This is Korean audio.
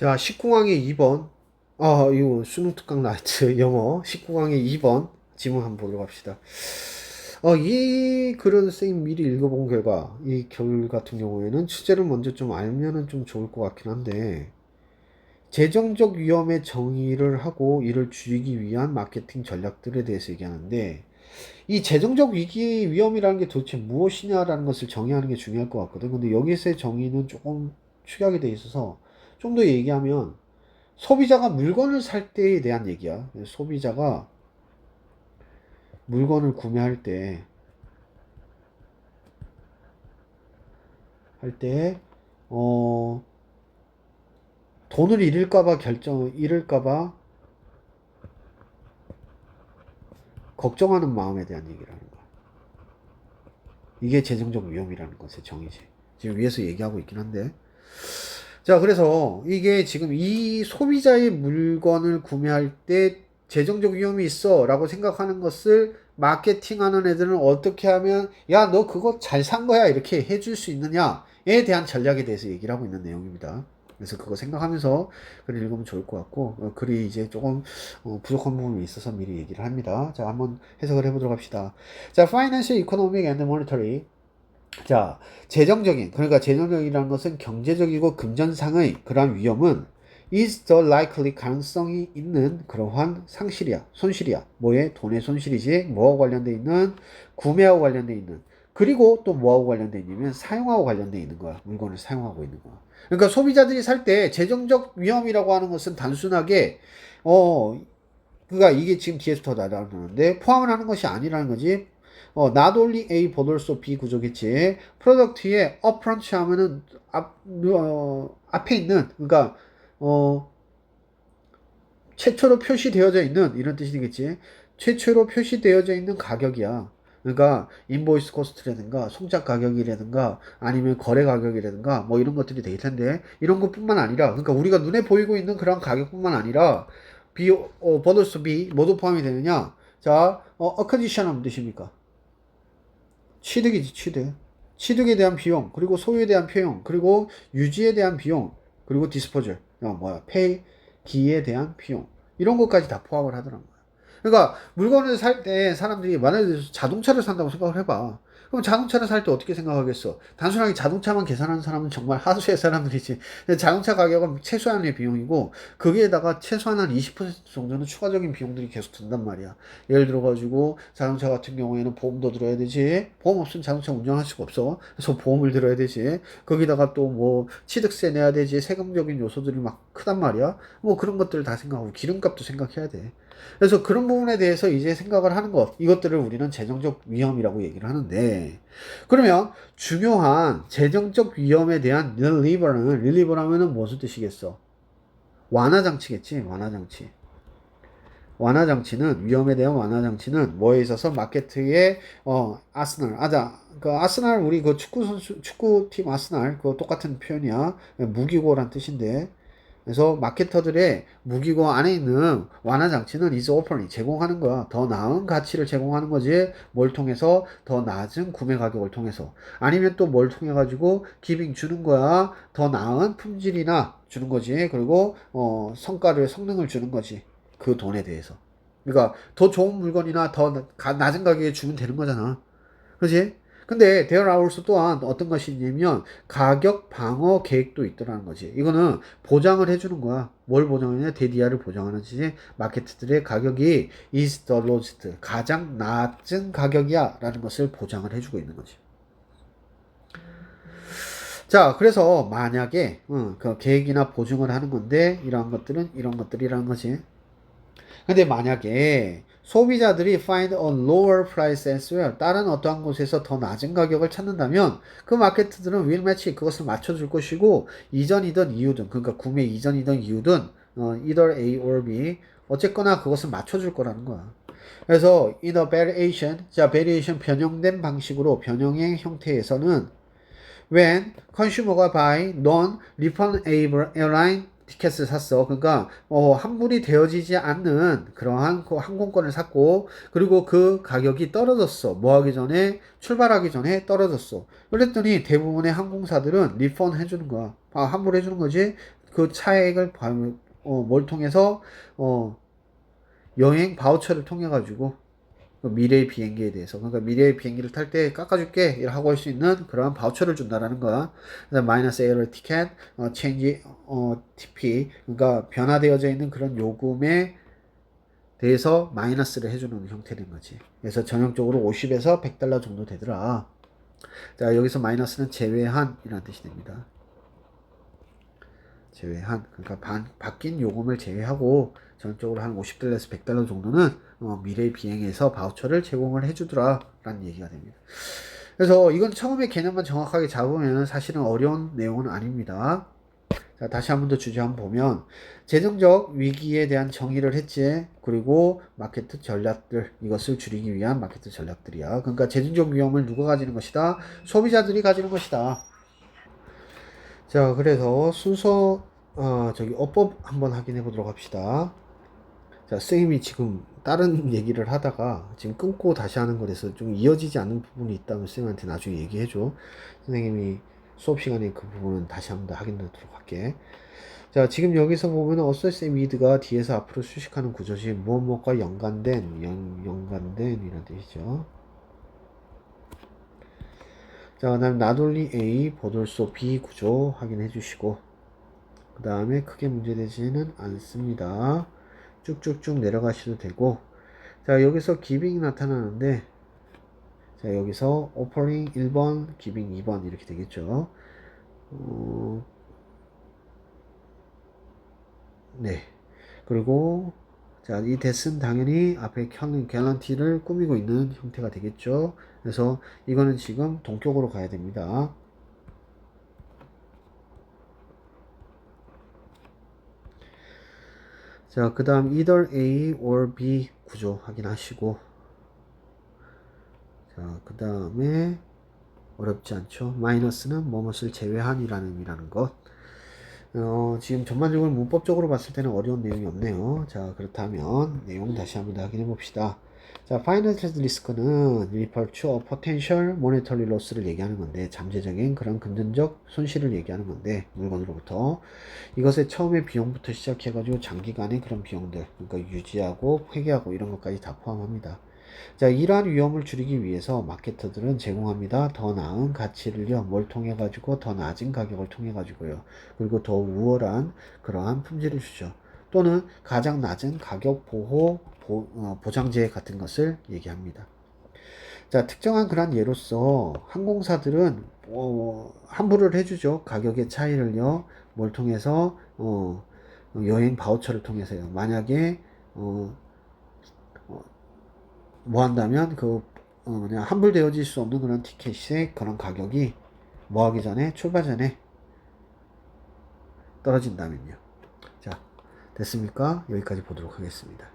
자, 19강의 2번. 이거 수능 특강 나이트 영어 19강의 2번 지문 한번 보도록 합시다. 이 글은 쌤 미리 읽어본 결과, 이 결 같은 경우에는 주제를 먼저 좀 알면은 좀 좋을 것 같긴 한데, 재정적 위험의 정의를 하고 이를 줄이기 위한 마케팅 전략들에 대해서 얘기하는데, 이 재정적 위기 위험이라는 게 도대체 무엇이냐라는 것을 정의하는 게 중요할 것 같거든. 근데 여기서의 정의는 조금 축약이 돼 있어서 좀 더 얘기하면, 소비자가 물건을 살 때에 대한 얘기야. 소비자가 물건을 구매할 때, 어, 돈을 잃을까봐 걱정하는 마음에 대한 얘기라는 거야. 이게 재정적 위험이라는 것의 정의지. 지금 위에서 얘기하고 있긴 한데. 자, 그래서 이게 지금 이 소비자의 물건을 구매할 때 재정적 위험이 있어 라고 생각하는 것을 마케팅하는 애들은 어떻게 하면, 야, 너 그거 잘 산 거야 이렇게 해줄 수 있느냐에 대한 전략에 대해서 얘기를 하고 있는 내용입니다. 그래서 그거 생각하면서 글을 읽으면 좋을 것 같고, 글이 이제 조금 부족한 부분이 있어서 미리 얘기를 합니다. 자, 한번 해석을 해보도록 합시다. 자, Financial, Economic and Monetary. 자, 그러니까 재정적이라는 것은 경제적이고 금전상의 그러한 위험은 is the likely, 가능성이 있는 그러한 손실이야. 뭐에? 돈의 손실이지. 뭐하고 관련돼 있는? 구매하고 관련돼 있는. 그리고 또 뭐하고 관련돼 있냐면 사용하고 관련돼 있는 거야. 물건을 사용하고 있는 거야. 그러니까 소비자들이 살 때 재정적 위험이라고 하는 것은 단순하게, 그러니까 이게 지금 뒤에서 더 나타나는데 포함을 하는 것이 아니라는 거지. not only A but also B 구조겠지. 프로덕트에 upfront 하면은 앞에 있는, 그러니까 최초로 표시되어져 있는 이런 뜻이겠지. 최초로 표시되어져 있는 가격이야. 그러니까 인보이스 코스트라든가 송작 가격이라든가 아니면 거래 가격이라든가 뭐 이런 것들이 될 텐데, 이런 것뿐만 아니라, 그러니까 우리가 눈에 보이고 있는 그런 가격뿐만 아니라 B, 버더스 B 모두 포함이 되느냐? 자, 어컨디션은 뜻입니까? 취득이지, 취득. 취득에 대한 비용, 그리고 소유에 대한 비용, 그리고 유지에 대한 비용, 그리고 디스포절, 폐기에 대한 비용. 이런 것까지 다 포함을 하더란 거야. 그러니까 물건을 살 때 사람들이 만약에 자동차를 산다고 생각을 해봐. 그럼 자동차를 살 때 어떻게 생각하겠어? 단순하게 자동차만 계산하는 사람은 정말 하수의 사람들이지. 자동차 가격은 최소한의 비용이고, 거기에다가 최소한 한 20% 정도는 추가적인 비용들이 계속 든단 말이야. 예를 들어가지고 자동차 같은 경우에는 보험도 들어야 되지. 보험 없으면 자동차 운전할 수가 없어. 그래서 보험을 들어야 되지. 거기다가 또 뭐 취득세 내야 되지. 세금적인 요소들이 막 크단 말이야. 뭐 그런 것들을 다 생각하고 기름값도 생각해야 돼. 그래서 그런 부분에 대해서 이제 생각을 하는 것, 이것들을 우리는 재정적 위험이라고 얘기를 하는데, 그러면 중요한 재정적 위험에 대한 릴리버라면은 무슨 뜻이겠어? 완화장치겠지. 완화장치는, 위험에 대한 완화장치는 뭐에 있어서 마케트의 그 아스날, 우리 그 축구팀 아스날, 그거 똑같은 표현이야. 무기고란 뜻인데, 그래서 마케터들의 무기고 안에 있는 완화 장치는 is offering, 제공하는 거야. 더 나은 가치를 제공하는 거지. 뭘 통해서? 더 낮은 구매 가격을 통해서. 아니면 또 뭘 통해 가지고 기빙 주는 거야. 더 나은 품질이나 주는 거지. 그리고 성능을 주는 거지. 그 돈에 대해서. 그러니까 더 좋은 물건이나 더 낮은 가격에 주면 되는 거잖아. 그렇지? 근데 there are also 또한 어떤 것이 있냐면 가격 방어 계획도 있더라는 거지. 이거는 보장을 해주는 거야. 뭘 보장하냐? 데디아를 보장하는지, 마케트들의 가격이 is the lowest, 가장 낮은 가격이야 라는 것을 보장을 해주고 있는 거지. 자, 그래서 만약에 그 계획이나 보증을 하는 건데, 이런 것들이라는 거지. 근데 만약에 소비자들이 find a lower price elsewhere, 다른 어떠한 곳에서 더 낮은 가격을 찾는다면 그 마케트들은 will match, 그것을 맞춰줄 것이고, 이전이든 이후든, 그러니까 구매 이전이든 이후든 either A or B, 어쨌거나 그것을 맞춰줄 거라는 거야. 그래서 in a variation, 자, variation 변형된 방식으로, 변형의 형태에서는 when consumer가 buy non-refundable airline 티켓을 샀어. 그러니까 환불이 되어지지 않는 그러한 항공권을 샀고, 그리고 그 가격이 떨어졌어. 뭐 하기 전에? 출발하기 전에 떨어졌어. 그랬더니 대부분의 항공사들은 리펀 해주는 거야. 환불해 주는 거지. 그 차액을 뭘 통해서 여행 바우처를 통해 가지고 그 미래의 비행기에 대해서, 그러니까 미래의 비행기를 탈 때 깎아줄게 이라고 할 수 있는 그러한 바우처를 준다라는 거야. 그다음 마이너스 에러 티켓, 체인지 TP, 그러니까 변화되어져 있는 그런 요금에 대해서 마이너스를 해주는 형태인 거지. 그래서 전형적으로 50에서 100달러 정도 되더라. 자, 여기서 마이너스는 제외한이라는 뜻이 됩니다. 제외한, 그러니까 바뀐 요금을 제외하고 전적으로 한 50달러에서 100달러 정도는 미래 비행에서 바우처를 제공을 해주더라 라는 얘기가 됩니다. 그래서 이건 처음에 개념만 정확하게 잡으면 사실은 어려운 내용은 아닙니다. 자, 다시 한 번 더 주제 한번 보면 재정적 위기에 대한 정의를 했지. 그리고 마케트 전략들, 이것을 줄이기 위한 마케트 전략들이야. 그러니까 재정적 위험을 누가 가지는 것이다? 소비자들이 가지는 것이다. 자, 그래서 순서 어법 한번 확인해 보도록 합시다. 자, 선생님이 지금 다른 얘기를 하다가 지금 끊고 다시 하는 거라서 좀 이어지지 않는 부분이 있다면 선생님한테 나중에 얘기해 줘. 선생님이 수업 시간에 그 부분은 다시 한번 더 확인하도록 할게. 자, 지금 여기서 보면 어세스 위드가 뒤에서 앞으로 수식하는 구조지 무엇과 연관된 연관된 이런 뜻이죠. 자, 그다음 not only A but also B 구조 확인해 주시고, 그 다음에 크게 문제되지는 않습니다. 쭉쭉쭉 내려가셔도 되고, 자, 여기서 기빙이 나타나는데, 자, 여기서 offering 1번, 기빙 2번 이렇게 되겠죠. 네. 그리고 자, 이 대스는 당연히 앞에 갤런티를 꾸미고 있는 형태가 되겠죠. 그래서 이거는 지금 동격으로 가야 됩니다. 자, 그 다음 either A or B 구조 확인하시고, 자, 그 다음에 어렵지 않죠. 마이너스는 뭐뭇을 제외한이라는 의미라는 것. 지금 전반적으로 문법적으로 봤을 때는 어려운 내용이 없네요. 자, 그렇다면 내용 다시 한번 더 확인해 봅시다. 자, financial risk는 refer to a potential monetary loss를 얘기하는 건데, 잠재적인 그런 금전적 손실을 얘기하는 건데, 물건으로부터 이것의 처음에 비용부터 시작해가지고 장기간의 그런 비용들, 그러니까 유지하고 회계하고 이런 것까지 다 포함합니다. 자, 이러한 위험을 줄이기 위해서 마케터들은 제공합니다. 더 나은 가치를요, 뭘 통해 가지고 더 낮은 가격을 통해 가지고요. 그리고 더 우월한 그러한 품질을 주죠. 또는 가장 낮은 가격 보장제 같은 것을 얘기합니다. 자, 특정한 그런 예로서 항공사들은 환불을 해주죠. 가격의 차이를요, 뭘 통해서 여행 바우처를 통해서요. 만약에 뭐 한다면 그냥 환불되어질 수 없는 그런 티켓의 그런 가격이 뭐 하기 전에 출발 전에 떨어진다면요. 자, 됐습니까? 여기까지 보도록 하겠습니다.